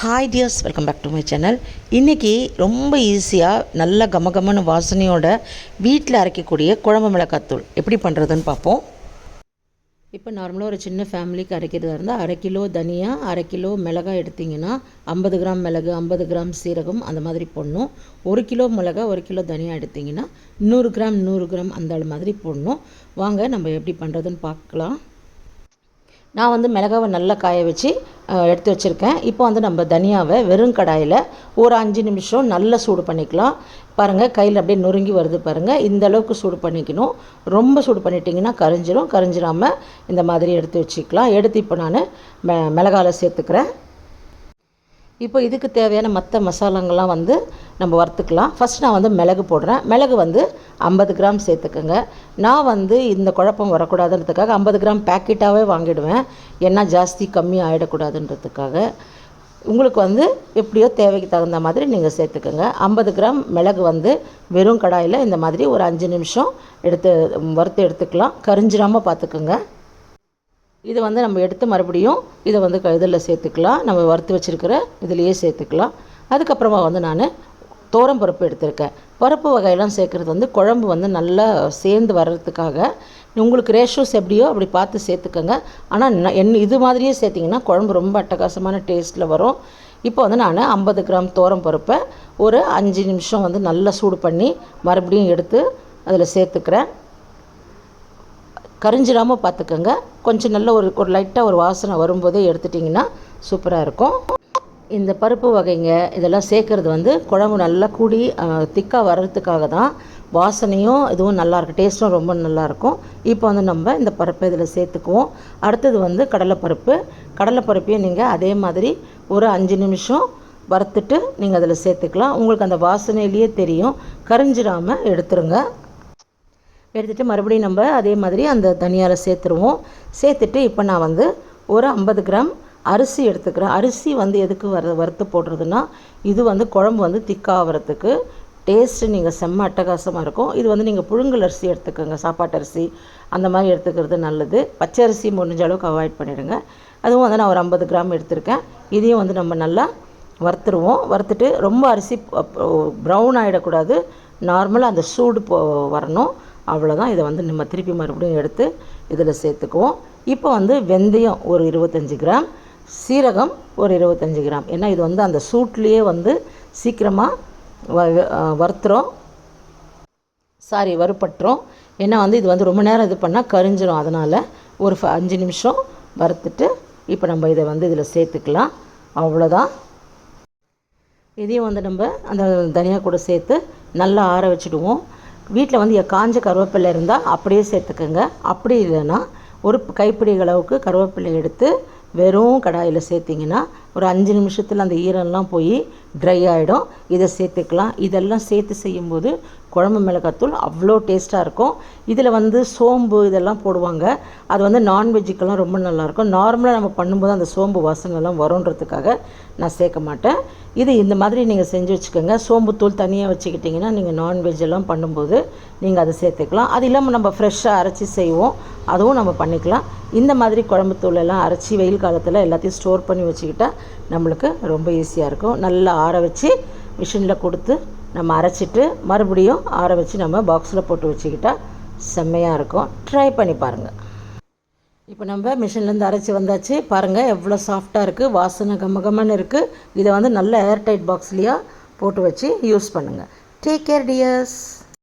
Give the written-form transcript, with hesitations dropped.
Hi dears, welcome back to my channel. இன்றைக்கி ரொம்ப ஈஸியாக நல்ல கமகமன்னு வாசனையோட வீட்டில் அரைக்கக்கூடிய குழம்பு மிளகாத்தூள் எப்படி பண்ணுறதுன்னு பார்ப்போம். இப்போ நார்மலாக ஒரு சின்ன ஃபேமிலிக்கு அரைக்கிறதா இருந்தால் 1/2 கிலோ தனியா, 1/2 கிலோ மிளகாய் எடுத்திங்கன்னா 50 கிராம் மிளகு, 50 கிராம் சீரகம் அந்த மாதிரி போடணும். 1 கிலோ மிளகாய், 1 கிலோ தனியா எடுத்திங்கன்னா 100 கிராம் அந்த மாதிரி போடணும். வாங்க நம்ம எப்படி பண்ணுறதுன்னு பார்க்கலாம். நான் மிளகாவை நல்லா காய வச்சு எடுத்து வச்சுருக்கேன். இப்போ நம்ம தனியாவை வெறும் கடாயில் ஒரு 5 நிமிஷம் நல்லா சூடு பண்ணிக்கலாம். பாருங்கள், கையில் அப்படியே நொறுங்கி வருது பாருங்கள். இந்த அளவுக்கு சூடு பண்ணிக்கணும். ரொம்ப சூடு பண்ணிட்டிங்கன்னா கரிஞ்சிராமல் இந்த மாதிரி எடுத்து வச்சுக்கலாம். எடுத்து இப்போ நான் மிளகாவில் சேர்த்துக்கிறேன். இப்போ இதுக்கு தேவையான மற்ற மசாலாங்கள்லாம் நம்ம வறுத்துக்கலாம். ஃபஸ்ட் நான் மிளகு போடுறேன். மிளகு 50 கிராம் சேர்த்துக்கோங்க. நான் இந்த குழப்பம் வரக்கூடாதுன்றதுக்காக 50 கிராம் பேக்கெட்டாகவே வாங்கிடுவேன். ஏன்னா ஜாஸ்தி கம்மி ஆகிடக்கூடாதுன்றதுக்காக. உங்களுக்கு எப்படியோ தேவைக்கு தகுந்த மாதிரி நீங்கள் சேர்த்துக்கோங்க. 50 கிராம் மிளகு வெறும் கடாயில் இந்த மாதிரி ஒரு 5 நிமிஷம் வறுத்து எடுத்துக்கலாம். கரிஞ்சிராமல் பார்த்துக்கோங்க. இது நம்ம எடுத்து மறுபடியும் இதை இதில் சேர்த்துக்கலாம். நம்ம வறுத்து வச்சுருக்கிற இதிலையே சேர்த்துக்கலாம். அதுக்கப்புறமா நான் பருப்பு எடுத்திருக்கேன். பருப்பு வகையெல்லாம் சேர்க்குறது குழம்பு நல்லா சேர்ந்து வர்றதுக்காக. உங்களுக்கு ரேஷோஸ் எப்படியோ அப்படி பார்த்து சேர்த்துக்கோங்க. ஆனால் இது மாதிரியே சேர்த்திங்கன்னா குழம்பு ரொம்ப அட்டகாசமான டேஸ்ட்டில் வரும். இப்போ நான் 50 கிராம் பருப்பை ஒரு 5 நிமிஷம் நல்லா சூடு பண்ணி மறுபடியும் எடுத்து அதில் சேர்த்துக்கிறேன். கரிஞ்சிடாமல் பார்த்துக்கோங்க. கொஞ்சம் நல்ல ஒரு லைட்டாக ஒரு வாசனை வரும்போதே எடுத்துட்டிங்கன்னா சூப்பராக இருக்கும். இந்த பருப்பு வகைங்க இதெல்லாம் சேர்க்குறது குழம்பு நல்லா கூடி திக்காக வர்றதுக்காக தான். வாசனையும் இதுவும் நல்லாயிருக்கும், டேஸ்ட்டும் ரொம்ப நல்லாயிருக்கும். இப்போ நம்ம இந்த பருப்பை இதில் சேர்த்துக்குவோம். அடுத்தது கடலைப்பருப்பையும் நீங்கள் அதே மாதிரி ஒரு 5 நிமிஷம் வறுத்துட்டு நீங்கள் அதில் சேர்த்துக்கலாம். உங்களுக்கு அந்த வாசனையிலேயே தெரியும். கரிஞ்சிடாமல் எடுத்துருங்க. எடுத்துகிட்டு மறுபடியும் நம்ம அதே மாதிரி அந்த தனியாரை சேர்த்துருவோம். சேர்த்துட்டு இப்போ நான் ஒரு 50 கிராம் அரிசி எடுத்துக்கிறேன். அரிசி எதுக்கு வறுத்து போடுறதுன்னா இது குழம்பு திக்காகிறதுக்கு. டேஸ்ட்டு நீங்கள் செம்ம அட்டகாசமாக இருக்கும். இது நீங்கள் புழுங்கல் அரிசி எடுத்துக்கோங்க, சாப்பாட்டு அரிசி அந்த மாதிரி எடுத்துக்கிறது நல்லது. பச்சை அரிசி முடிஞ்ச அளவுக்கு அவாய்ட் பண்ணிவிடுங்க. அதுவும் நான் ஒரு 50 கிராம் எடுத்திருக்கேன். இதையும் நம்ம நல்லா வறுத்துருவோம். வறுத்துட்டு ரொம்ப அரிசி ப்ரௌன் ஆகிடக்கூடாது. நார்மலாக அந்த சூடு வரணும். அவ்வளோதான். இதை நம்ம திருப்பி மறுபடியும் எடுத்து இதில் சேர்த்துக்குவோம். இப்போ வெந்தயம் ஒரு 25 கிராம், சீரகம் ஒரு 25 கிராம். ஏன்னா இது அந்த சூட்லேயே சீக்கிரமாக வறுபட்டுரும். ஏன்னா இது ரொம்ப நேரம் இது பண்ணால் கரிஞ்சிடும். அதனால் ஒரு 5 நிமிஷம் வறுத்துட்டு இப்போ நம்ம இதை இதில் சேர்த்துக்கலாம். அவ்வளோதான். இதையும் நம்ம அந்த தனியா கூட சேர்த்து நல்லா ஆற வச்சுடுவோம். வீட்டில் காஞ்ச கருவேப்பிலை இருந்தால் அப்படியே சேர்த்துக்கோங்க. அப்படி இல்லைன்னா ஒரு கைப்பிடி அளவுக்கு கருவேப்பிலை எடுத்து வெறும் கடாயில் சேர்த்திங்கன்னா ஒரு 5 நிமிஷத்தில் அந்த ஈரம்லாம் போய் ட்ரை ஆகிடும். இதை சேர்த்துக்கலாம். இதெல்லாம் சேர்த்து செய்யும்போது குழம்பு மிளகாத்தூள் அவ்வளோ டேஸ்ட்டாக இருக்கும். இதில் சோம்பு இதெல்லாம் போடுவாங்க. அது நான்வெஜ்ஜுக்கெல்லாம் ரொம்ப நல்லாயிருக்கும். நார்மலாக நம்ம பண்ணும்போது அந்த சோம்பு வாசனைலாம் வரும்ன்றதுக்காக நான் சேர்க்க மாட்டேன். இது இந்த மாதிரி நீங்கள் செஞ்சு வச்சுக்கோங்க. சோம்புத்தூள் தனியாக வச்சுக்கிட்டிங்கன்னா நீங்கள் நான்வெஜ் எல்லாம் பண்ணும்போது நீங்கள் அதை சேர்த்துக்கலாம். அது இல்லாமல் நம்ம ஃப்ரெஷ்ஷாக அரைச்சி செய்வோம், அதுவும் நம்ம பண்ணிக்கலாம். இந்த மாதிரி குழம்பு தூளெல்லாம் அரைச்சி வெயில் காலத்தில் எல்லாத்தையும் ஸ்டோர் பண்ணி வச்சுக்கிட்டால் நம்மளுக்கு ரொம்ப ஈஸியாக இருக்கும். நல்லா ஆற வச்சு மிஷினில் கொடுத்து நம்ம அரைச்சிட்டு மறுபடியும் ஆற வச்சு நம்ம பாக்ஸில் போட்டு வச்சுக்கிட்டால் செம்மையாக இருக்கும். ட்ரை பண்ணி பாருங்கள். இப்போ நம்ம மிஷின்லேருந்து அரைச்சி வந்தாச்சு. பாருங்கள் எவ்வளோ சாஃப்டாக இருக்குது, வாசனை கமகமன்னு இருக்குது. இதை நல்ல ஏர்டைட் பாக்ஸ்லேயே போட்டு வச்சு யூஸ் பண்ணுங்கள். Take care tears.